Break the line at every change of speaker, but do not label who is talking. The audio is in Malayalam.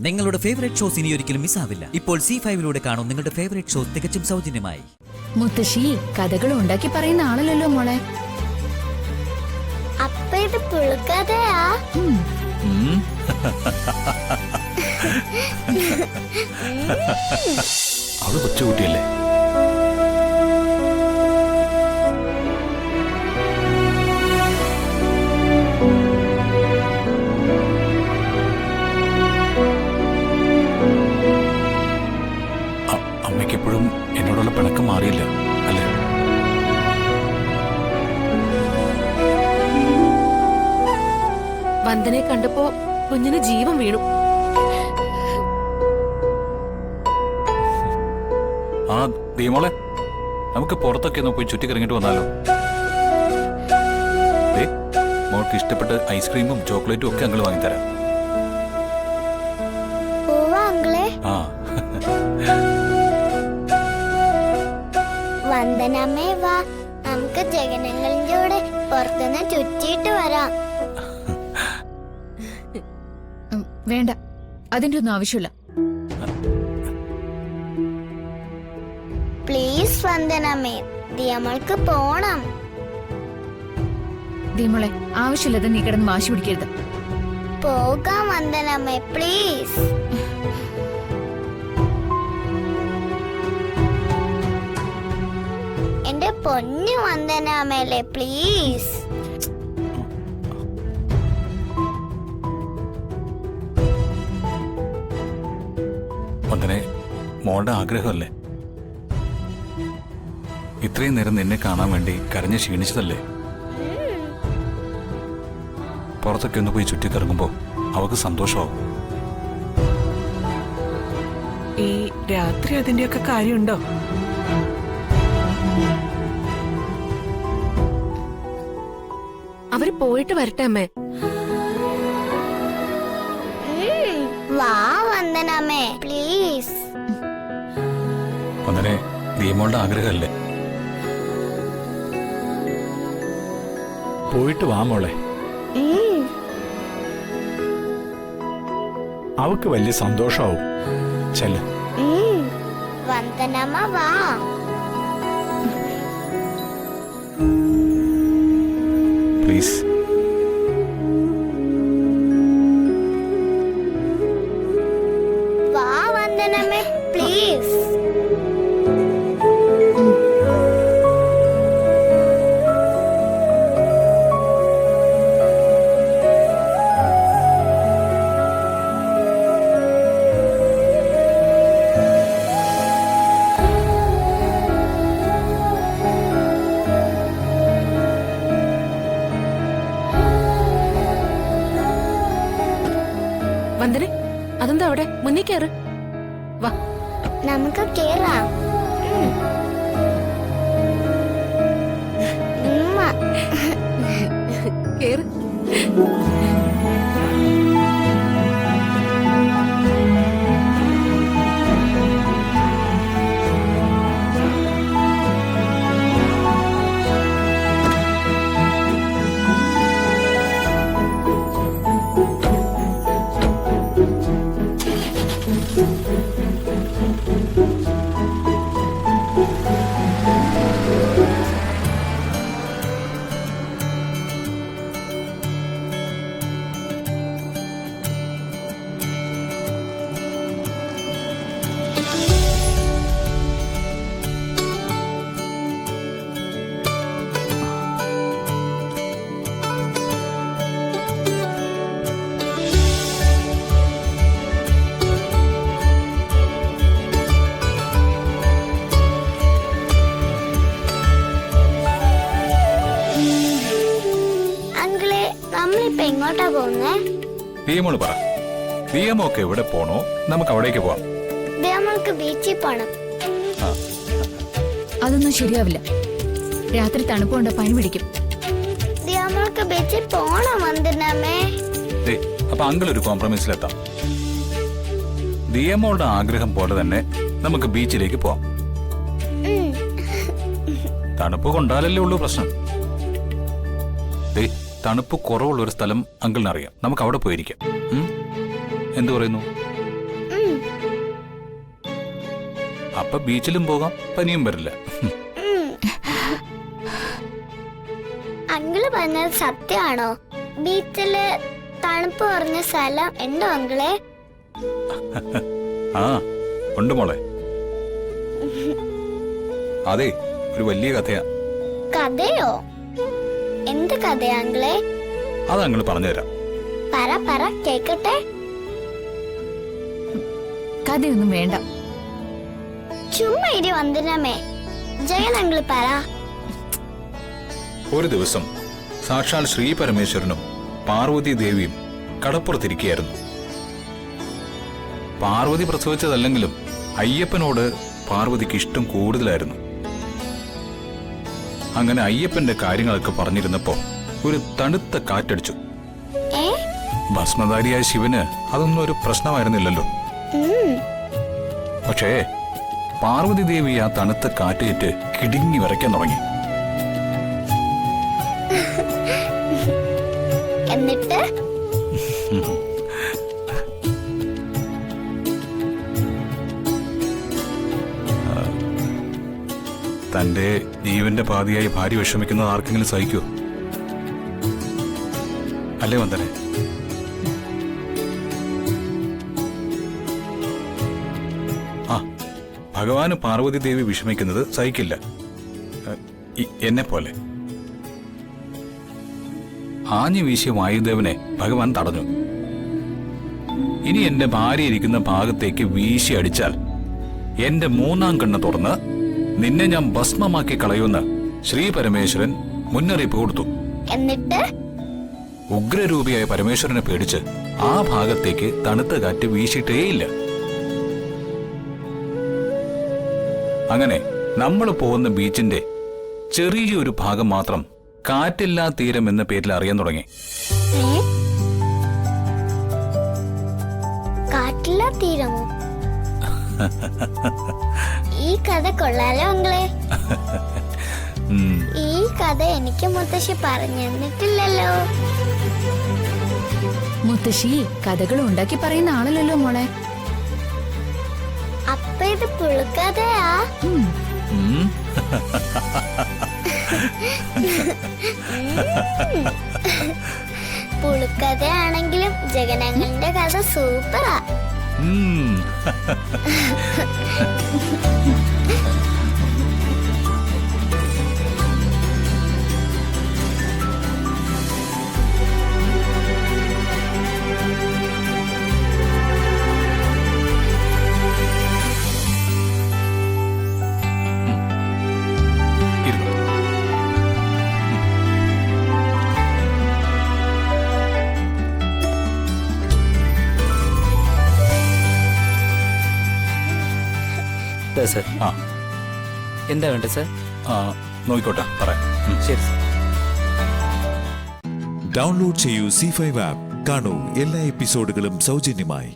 നിങ്ങളുടെ ഫേവറേറ്റ് ഷോസ് ഇനി ഒരിക്കലും മിസ്സാവില്ല. ഇപ്പോൾ C5 കാണും നിങ്ങളുടെ ഫേവറേറ്റ് ഷോസ് തികച്ചും സൗജന്യമായി.
മുത്തശ്ശി കഥകൾ ഉണ്ടാക്കി പറയുന്ന ആളല്ലല്ലോ മോളെ.
അപ്പ ഇത് പുളുക്കഥയാ?
അവള് കൊച്ചുകുട്ടിയല്ലേ? അമ്മയ്ക്കെപ്പോഴും എന്നോടുള്ള പിണക്കം മാറിയില്ല അല്ലേ?
വന്ദനെ കണ്ടപ്പോ കുഞ്ഞിന് ജീവൻ വീണു.
ആ ദീമോളെ, നമുക്ക് പുറത്തൊക്കെ ഒന്ന് പോയി ചുറ്റിക്കറങ്ങിട്ട് വന്നാലോ? മോൾക്ക് ഇഷ്ടപ്പെട്ട ഐസ്ക്രീമും ചോക്ലേറ്റും ഒക്കെ അങ്കിൾ വാങ്ങിത്തരാം. ആ
വന്ദനമ്മേ വാ, നമുക്ക് ജഗനങ്ങളുടെ കൂടെ പുറത്തുനിന്ന് ചുറ്റിയിട്ട് വരാം.
വേണ്ട, അതിന്റെ ഒന്നും ആവശ്യമില്ല.
പ്ലീസ് വന്ദനമ്മേ, ദിയമൾക്ക് പോണം.
ദീമോളെ, ആവശ്യമില്ലാതെ നീ കിടന്ന് വാശി പിടിക്കരുത്.
പോകാം വന്ദനമ്മേ, പ്ലീസ്. എന്റെ പൊന്നു വന്ദനമ്മേലെ, പ്ലീസ്.
വന്ദനെ, മോളുടെ ആഗ്രഹമല്ലേ? ഇത്രയും നേരം നിന്നെ കാണാൻ വേണ്ടി കരഞ്ഞ് ക്ഷീണിച്ചതല്ലേ? പുറത്തൊക്കെ ഒന്ന് പോയി ചുറ്റിക്കറങ്ങുമ്പോ അവക്ക് സന്തോഷമാവും.
ഈ രാത്രി അതിന്റെയൊക്കെ കാര്യമുണ്ടോ? അവര് പോയിട്ട് വരട്ടെ അമ്മേ.
വാ വന്ദനമ്മേ, പ്ലീസ്.
വന്ദനെ, ദീമോളുടെ ആഗ്രഹമല്ലേ?
പോയിട്ട് വാ മോളെ, അവക്ക് വലിയ സന്തോഷാവും. ചെല്ല്.
വന്ദനമ്മ വാ.
പ്ലീസ്.
വാ വന്ദനമ്മേ, പ്ലീസ്.
വന്ദനെ, അതെന്താ അവിടെ? മുന്നേ കയറ്. വാ,
നമുക്ക് കേറാം.
കേറ്. നമ്മളിപ്പോ എങ്ങോട്ടാ പോകുന്നേ?
ദിയമോള് പറ. ദിയമൊക്കെ എവിടെ പോണോ നമുക്ക് അവിടേക്ക് പോവാം.
ദിയമോൾക്ക് ബീച്ചിൽ പോണം.
അതൊന്നും ശരിയാവില്ല. രാത്രി തണുപ്പുണ്ട്, പനി പിടിക്കും.
ദിയമോൾക്ക് ബീച്ചിൽ പോണം വന്ദനമ്മേ.
അപ്പൊ അങ്കിൾ ഒരു കോംപ്രമൈസിലെത്താം. ദിയമോളുടെ ആഗ്രഹം പോലെ തന്നെ നമുക്ക് ബീച്ചിലേക്ക് പോവാം. തണുപ്പ് കൊണ്ടാലല്ലേ ഉള്ളൂ പ്രശ്നം. തണുപ്പ് കുറവുള്ള ഒരു സ്ഥലം അങ്കിളിനറിയാം. നമുക്ക് അവിടെ പോയിരിക്കാം. എന്തു പറയുന്നു? അപ്പൊ ബീച്ചിലും പോകാം, പനിയും വരില്ല.
അങ്കിള് പറഞ്ഞത് സത്യമാണോ? ബീച്ചില് തണുപ്പ് കുറഞ്ഞ സ്ഥലം ഉണ്ടോ അങ്കിളെ?
ആ ഉണ്ട് മോളെ. അതെ, ഒരു വലിയ കഥയാ.
കഥയോ? എന്ത് കഥയാ അങ്കിളെ?
അത് അങ്ങള് പറഞ്ഞുതരാം.
പറ കേക്കട്ടെ.
കഥയൊന്നും വേണ്ട.
ചുമ്മാ ഇരി വന്ദനമേ. ജയൻ അങ്കിള് പറ.
ഒരു ദിവസം സാക്ഷാൽ ശ്രീ പരമേശ്വരനും പാർവതി ദേവിയും കടപ്പുറത്തിരിക്കുകയായിരുന്നു. പാർവതി പ്രസവിച്ചതല്ലെങ്കിലും അയ്യപ്പനോട് പാർവതിക്ക് ഇഷ്ടം കൂടുതലായിരുന്നു. അങ്ങനെ അയ്യപ്പന്റെ കാര്യങ്ങളൊക്കെ പറഞ്ഞിരുന്നപ്പോ ഒരു തണുത്ത കാറ്റടിച്ചു. ഭസ്മധാരിയായ ശിവന് അതൊന്നും ഒരു പ്രശ്നമായിരുന്നില്ലല്ലോ. പക്ഷേ പാർവതി ദേവി ആ തണുത്ത കാറ്റേറ്റ് കിടുങ്ങി വരയ്ക്കാൻ തുടങ്ങി.
എന്നിട്ട്
തന്റെ ജീവന്റെ പാതിയായി ഭാര്യ വിഷമിക്കുന്നത് ആർക്കെങ്കിലും സഹിക്കൂ? അല്ലേ വന്ദനെ? ആ, ഭഗവാന് പാർവതി ദേവി വിഷമിക്കുന്നത് സഹിക്കില്ല, എന്നെ പോലെ. ആഞ്ഞു വീശിയ വായുദേവനെ ഭഗവാൻ തടഞ്ഞു. ഇനി എന്റെ ഭാര്യ ഇരിക്കുന്ന ഭാഗത്തേക്ക് വീശി അടിച്ചാൽ എന്റെ മൂന്നാം കണ്ണ് തുറന്ന് നിന്നെ ഞാൻ ഭസ്മമാക്കി കളയുമെന്ന് ശ്രീ പരമേശ്വരൻ മുന്നറിയിപ്പ് കൊടുത്തു.
എന്നിട്ട്
ഉഗ്രരൂപിയായ പരമേശ്വരനെ പേടിച്ച് ആ ഭാഗത്തേക്ക് തണുത്ത കാറ്റ് വീശിയിട്ടേയില്ല. അങ്ങനെ നമ്മൾ പോകുന്ന ബീച്ചിന്റെ ചെറിയൊരു ഭാഗം മാത്രം കാറ്റില്ലാ തീരം എന്ന പേരിൽ അറിയാൻ തുടങ്ങി.
കാറ്റില്ലാ തീരമോ? ഈ കഥ കൊള്ളാലോ അങ്കിളെ. ഈ കഥ എനിക്ക് മുത്തശ്ശി പറഞ്ഞു തന്നിട്ടില്ലല്ലോ.
മുത്തശ്ശി കഥകൾ ഉണ്ടാക്കി പറയുന്ന ആളല്ലല്ലോ മോളെ.
അപ്പൊ ഇത് പുളുക്കഥയാ? പുളുക്കഥയാണെങ്കിലും ജഗനങ്ങളുടെ കഥ സൂപ്പറാ.
സർ,
ആ
എന്താ വേണ്ടത് സർ?
നോക്കിക്കോട്ടെ, പറയാം.
ശരി സർ.
ഡൗൺലോഡ് ചെയ്യൂ C5 ആപ്പ്. കാണൂ എല്ലാ എപ്പിസോഡുകളും സൗജന്യമായി.